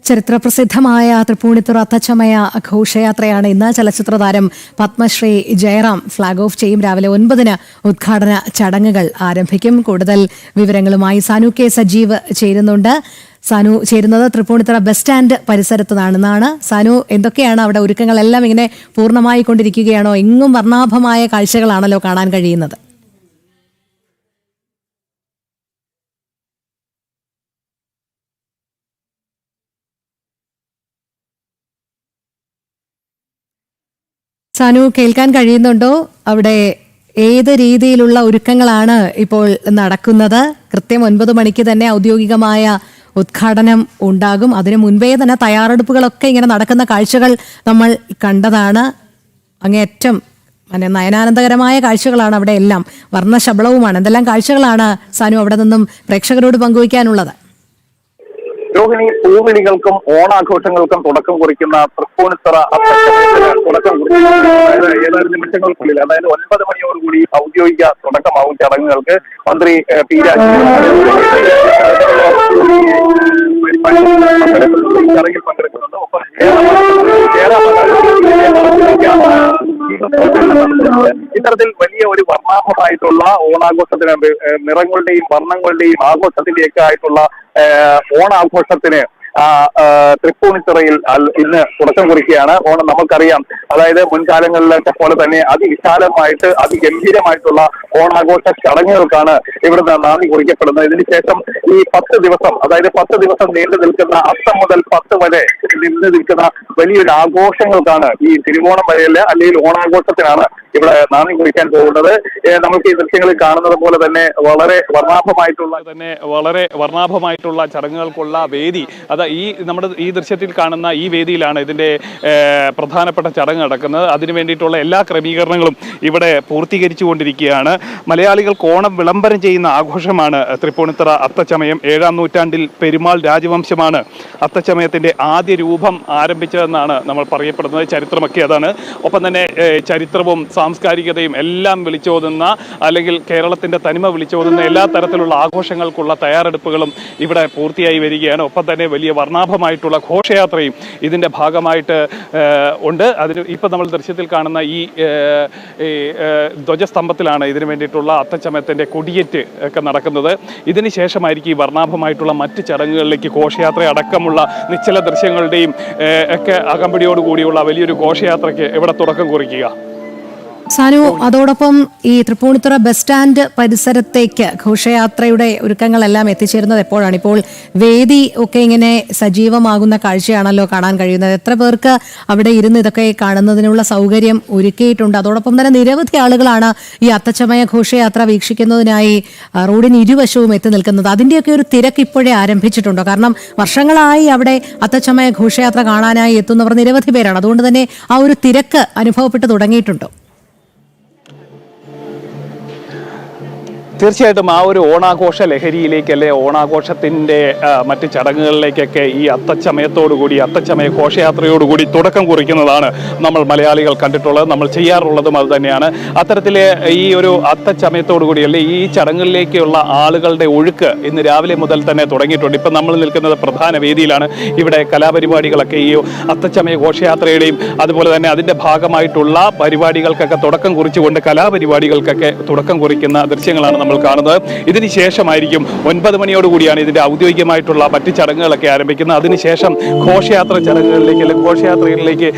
ചരിത്രപ്രസിദ്ധമായ തൃപ്പൂണിത്തുറ അത്തച്ചമയ ഘോഷയാത്രയാണ് ഇന്ന്. ചലച്ചിത്ര താരം പത്മശ്രീ ജയറാം ഫ്ളാഗ് ഓഫ് ചെയ്യും. രാവിലെ 9-ന് ഉദ്ഘാടന ചടങ്ങുകൾ ആരംഭിക്കും. കൂടുതൽ വിവരങ്ങളുമായി സാനു കെ സജീവ് ചേരുന്നുണ്ട്. സാനു ചേരുന്നത് തൃപ്പൂണിത്തുറ ബസ് സ്റ്റാൻഡ് പരിസരത്ത് നിന്നാണ്. സാനു, എന്തൊക്കെയാണ് അവിടെ ഒരുക്കങ്ങളെല്ലാം ഇങ്ങനെ പൂർണ്ണമായി കൊണ്ടിരിക്കുകയാണോ? എങ്ങും വർണ്ണാഭമായ കാഴ്ചകളാണല്ലോ കാണാൻ കഴിയുന്നത്. സാനു, കേൾക്കാൻ കഴിയുന്നുണ്ടോ? അവിടെ ഏത് രീതിയിലുള്ള ഒരുക്കങ്ങളാണ് ഇപ്പോൾ നടക്കുന്നത്? കൃത്യം 9 മണിക്ക് തന്നെ ഔദ്യോഗികമായ ഉദ്ഘാടനം ഉണ്ടാകും. അതിനു മുൻപേ തന്നെ തയ്യാറെടുപ്പുകളൊക്കെ ഇങ്ങനെ നടക്കുന്ന കാഴ്ചകൾ നമ്മൾ കണ്ടതാണ്. അങ്ങേയറ്റം നയനാനന്ദകരമായ കാഴ്ചകളാണ് അവിടെ എല്ലാം. വർണ്ണശബളവുമാണ്. എന്തെല്ലാം കാഴ്ചകളാണ് സാനു അവിടെ നിന്നും പ്രേക്ഷകരോട് പങ്കുവയ്ക്കാനുള്ളത്? രോഹിണി, പൂവിളികൾക്കും ഓണാഘോഷങ്ങൾക്കും തുടക്കം കുറിക്കുന്ന തൃപ്പൂണിത്തുറ തുടക്കം കുറിക്കുന്ന ഏതാനും നിമിഷങ്ങൾക്കുള്ളിൽ, അതായത് 9 മണിയോടുകൂടി ഔദ്യോഗിക തുടക്കമാവും ചടങ്ങുകൾക്ക്. മന്ത്രി പി രാജീവ് ചടങ്ങിൽ പങ്കെടുക്കുന്നുണ്ട്. ഒപ്പം ഇത്തരത്തിൽ വലിയ ഒരു വർണ്ണാഭമായിട്ടുള്ള ഓണാഘോഷത്തിന്, നിറങ്ങളുടെയും വർണ്ണങ്ങളുടെയും ആഘോഷത്തിന്റെയൊക്കെ ആയിട്ടുള്ള ഓണാഘോഷത്തിന് തൃപ്പൂണിത്തുറയിൽ ഇന്ന് തുടക്കം കുറിക്കുകയാണ്. ഓണം നമുക്കറിയാം, അതായത് മുൻകാലങ്ങളിലൊക്കെ പോലെ തന്നെ അതിവിശാലമായിട്ട് അതിഗംഭീരമായിട്ടുള്ള ഓണാഘോഷ ചടങ്ങുകൾക്കാണ് ഇവിടുന്ന് നാന്ദി കുറിക്കപ്പെടുന്നത്. ഇതിനുശേഷം ഈ 10 ദിവസം, അതായത് 10 ദിവസം നീണ്ടു നിൽക്കുന്ന, അത്തം മുതൽ 10 വരെ നീണ്ടു നിൽക്കുന്ന വലിയൊരു ആഘോഷങ്ങൾക്കാണ്, ഈ തിരുവോണം വരെയല്ല, അല്ലെങ്കിൽ ഓണാഘോഷത്തിനാണ് ഇവിടെ നാന്ദി കുറിക്കാൻ പോകുന്നത്. നമുക്ക് ഈ ദൃശ്യങ്ങളിൽ കാണുന്നത് പോലെ തന്നെ വളരെ വർണ്ണാഭമായിട്ടുള്ള ചടങ്ങുകൾക്കുള്ള വേദി, നമ്മുടെ ഈ ദൃശ്യത്തിൽ കാണുന്ന ഈ വേദിയിലാണ് ഇതിന്റെ പ്രധാനപ്പെട്ട ചടങ്ങ് നടക്കുന്നത്. അതിനു വേണ്ടിയിട്ടുള്ള എല്ലാ ക്രമീകരണങ്ങളും ഇവിടെ പൂർത്തീകരിച്ചുകൊണ്ടിരിക്കുകയാണ്. മലയാളികൾക്ക് ഓണം വിളംബരം ചെയ്യുന്ന ആഘോഷമാണ് തൃപ്പൂണിത്തുറ അത്തച്ചമയം. 7-ാം നൂറ്റാണ്ടിൽ പെരുമാൾ രാജവംശമാണ് അത്തച്ചമയത്തിന്റെ ആദ്യ രൂപം ആരംഭിച്ചതെന്നാണ് നമ്മൾ പറയപ്പെടുന്നത്. ചരിത്രമൊക്കെ അതാണ്. ഒപ്പം തന്നെ ചരിത്രവും സാംസ്കാരികതയും എല്ലാം വിളിച്ചോതുന്ന, അല്ലെങ്കിൽ കേരളത്തിന്റെ തനിമ വിളിച്ചോതുന്ന എല്ലാ തരത്തിലുള്ള ആഘോഷങ്ങൾക്കുള്ള തയ്യാറെടുപ്പുകളും ഇവിടെ പൂർത്തിയായി വരികയാണ്. ഒപ്പം തന്നെ വലിയ വർണ്ണാഭമായിട്ടുള്ള ഘോഷയാത്രയും ഇതിന്റെ ഭാഗമായിട്ട് ഉണ്ട്. അതിന് ഇപ്പം നമ്മൾ ദൃശ്യത്തിൽ കാണുന്ന ഈ ധ്വജസ്തംഭത്തിലാണ് ഇതിനു വേണ്ടിയിട്ടുള്ള അത്തച്ചമയത്തിന്റെ കൊടിയേറ്റ് ഒക്കെ നടക്കുന്നത്. ഇതിന് ശേഷമായിരിക്കും ഈ വർണ്ണാഭമായിട്ടുള്ള മറ്റ് ചടങ്ങുകളിലേക്ക് ഘോഷയാത്ര അടക്കമുള്ള നിശ്ചല ദൃശ്യങ്ങളുടെയും ഒക്കെ അകമ്പടിയോടുകൂടിയുള്ള വലിയൊരു ഘോഷയാത്രയ്ക്ക് ഇവിടെ തുടക്കം കുറിക്കുക. സാനു, അതോടൊപ്പം ഈ തൃപ്പൂണിത്തുറ ബസ് സ്റ്റാൻഡ് പരിസരത്തേക്ക് ഘോഷയാത്രയുടെ ഒരുക്കങ്ങളെല്ലാം എത്തിച്ചേരുന്നത് എപ്പോഴാണ്? ഇപ്പോൾ വേദി ഒക്കെ ഇങ്ങനെ സജീവമാകുന്ന കാഴ്ചയാണല്ലോ കാണാൻ കഴിയുന്നത്. എത്ര പേർക്ക് അവിടെ ഇരുന്ന് ഇതൊക്കെ കാണുന്നതിനുള്ള സൗകര്യം ഒരുക്കിയിട്ടുണ്ട്? അതോടൊപ്പം തന്നെ നിരവധി ആളുകളാണ് ഈ അത്തച്ചമയ ഘോഷയാത്ര വീക്ഷിക്കുന്നതിനായി റോഡിന് ഇരുവശവും എത്തി നിൽക്കുന്നത്. അതിന്റെയൊക്കെ ഒരു തിരക്ക് ഇപ്പോഴേ ആരംഭിച്ചിട്ടുണ്ടോ? കാരണം വർഷങ്ങളായി അവിടെ അത്തച്ചമയ ഘോഷയാത്ര കാണാനായി എത്തുന്നവർ നിരവധി പേരാണ്. അതുകൊണ്ട് തന്നെ ആ ഒരു തിരക്ക് അനുഭവപ്പെട്ടു തുടങ്ങിയിട്ടുണ്ടോ? തീർച്ചയായിട്ടും ആ ഒരു ഓണാഘോഷ ലഹരിയിലേക്ക്, അല്ലെ ഓണാഘോഷത്തിൻ്റെ മറ്റ് ചടങ്ങുകളിലേക്കൊക്കെ ഈ അത്തച്ചമയത്തോടുകൂടി, അത്തച്ചമയ ഘോഷയാത്രയോടുകൂടി തുടക്കം കുറിക്കുന്നതാണ് നമ്മൾ മലയാളികൾ കണ്ടിട്ടുള്ളത്. നമ്മൾ ചെയ്യാറുള്ളതും അത് തന്നെയാണ്. അത്തരത്തിൽ ഈ ഒരു അത്തച്ചമയത്തോടുകൂടി, അല്ലെ ഈ ചടങ്ങുകളിലേക്കുള്ള ആളുകളുടെ ഒഴുക്ക് ഇന്ന് രാവിലെ മുതൽ തന്നെ തുടങ്ങിയിട്ടുണ്ട്. ഇപ്പം നമ്മൾ നിൽക്കുന്നത് പ്രധാന വേദിയിലാണ്. ഇവിടെ കലാപരിപാടികളൊക്കെ, ഈ അത്തച്ചമയ ഘോഷയാത്രയുടെയും അതുപോലെ തന്നെ അതിൻ്റെ ഭാഗമായിട്ടുള്ള പരിപാടികൾക്കൊക്കെ തുടക്കം കുറിച്ചുകൊണ്ട് കലാപരിപാടികൾക്കൊക്കെ തുടക്കം കുറിക്കുന്ന ദൃശ്യങ്ങളാണ് നമ്മൾ കാണുന്നത്. ഇതിന് ശേഷമായിരിക്കും 9 മണിയോടുകൂടിയാണ് ഇതിന്റെ ഔദ്യോഗികമായിട്ടുള്ള മറ്റ് ചടങ്ങുകളൊക്കെ ആരംഭിക്കുന്നത്. അതിനുശേഷം ഘോഷയാത്ര ചടങ്ങുകളിലേക്ക്, അല്ലെങ്കിൽ ഘോഷയാത്രകളിലേക്ക്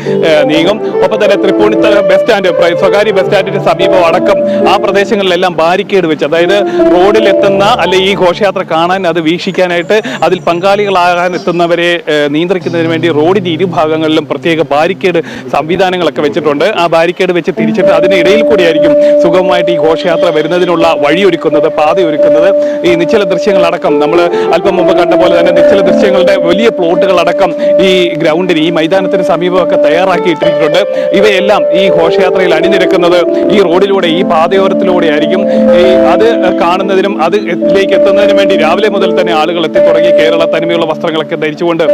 നീങ്ങും. ഒപ്പം തന്നെ തൃപ്പൂണിത്തുറ ബസ് സ്റ്റാൻഡ്, സ്വകാര്യ ബസ് സ്റ്റാൻഡിന്റെ സമീപം അടക്കം ആ പ്രദേശങ്ങളിലെല്ലാം ബാരിക്കേഡ് വെച്ച്, അതായത് റോഡിൽ എത്തുന്ന, അല്ലെ ഈ ഘോഷയാത്ര കാണാൻ, അത് വീക്ഷിക്കാനായിട്ട് അതിൽ പങ്കാളികളാകാൻ എത്തുന്നവരെ നിയന്ത്രിക്കുന്നതിന് വേണ്ടി റോഡിന്റെ ഇരുഭാഗങ്ങളിലും പ്രത്യേക ബാരിക്കേഡ് സംവിധാനങ്ങളൊക്കെ വെച്ചിട്ടുണ്ട്. ആ ബാരിക്കേഡ് വെച്ച് തിരിച്ചിട്ട് അതിനിടയിൽ കൂടിയായിരിക്കും സുഗമമായിട്ട് ഈ ഘോഷയാത്ര വരുന്നതിനുള്ള വഴിയൊരുക്കുന്നത്, പാതയൊരുക്കുന്നത്. ഈ നിശ്ചല ദൃശ്യങ്ങളടക്കം നമ്മൾ അല്പം മുമ്പ് കണ്ട പോലെ തന്നെ നിശ്ചല ദൃശ്യങ്ങളുടെ വലിയ പ്ലോട്ടുകളടക്കം ഈ ഗ്രൗണ്ടിന്, ഈ മൈതാനത്തിന് സമീപമൊക്കെ തയ്യാറാക്കിയിട്ടിട്ടുണ്ട്. ഇവയെല്ലാം ഈ ഘോഷയാത്രയിൽ അണിനിരക്കുന്നത് ഈ റോഡിലൂടെ, ഈ പാതയോരത്തിലൂടെ ആയിരിക്കും. അത് കാണുന്നതിനും അതിലേക്ക് എത്തുന്നതിനും വേണ്ടി രാവിലെ മുതൽ തന്നെ ആളുകൾ എത്തിത്തുടങ്ങി. കേരള തനിമയുള്ള വസ്ത്രങ്ങളൊക്കെ ധരിച്ചുകൊണ്ട്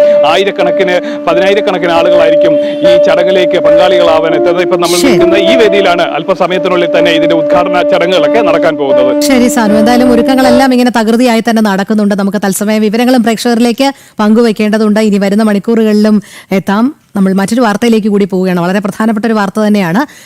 പതിനായിരക്കണക്കിന് ആളുകളായിരിക്കും ഈ ചടങ്ങിലേക്ക് പങ്കാളികളാവാൻ എത്തുന്നത്. ഇപ്പം നമ്മൾ നിൽക്കുന്ന ഈ വേദിയിലാണ് അല്പസമയത്തിനുള്ളിൽ തന്നെ ഇതിന്റെ ഉദ്ഘാടന ചടങ്ങുകളൊക്കെ നടക്കാൻ പോകുന്നത്. ശരി സാനു, എന്തായാലും ഒരുക്കങ്ങളെല്ലാം ഇങ്ങനെ തകൃതിയായി തന്നെ നടക്കുന്നുണ്ട്. നമുക്ക് തത്സമയ വിവരങ്ങളും പ്രേക്ഷകരിലേക്ക് പങ്കുവെക്കേണ്ടതുണ്ട്. ഇനി വരുന്ന മണിക്കൂറുകളിലും എത്താം. നമ്മൾ മറ്റൊരു വാർത്തയിലേക്ക് കൂടി പോവുകയാണ്. വളരെ പ്രധാനപ്പെട്ട ഒരു വാർത്ത തന്നെയാണ്.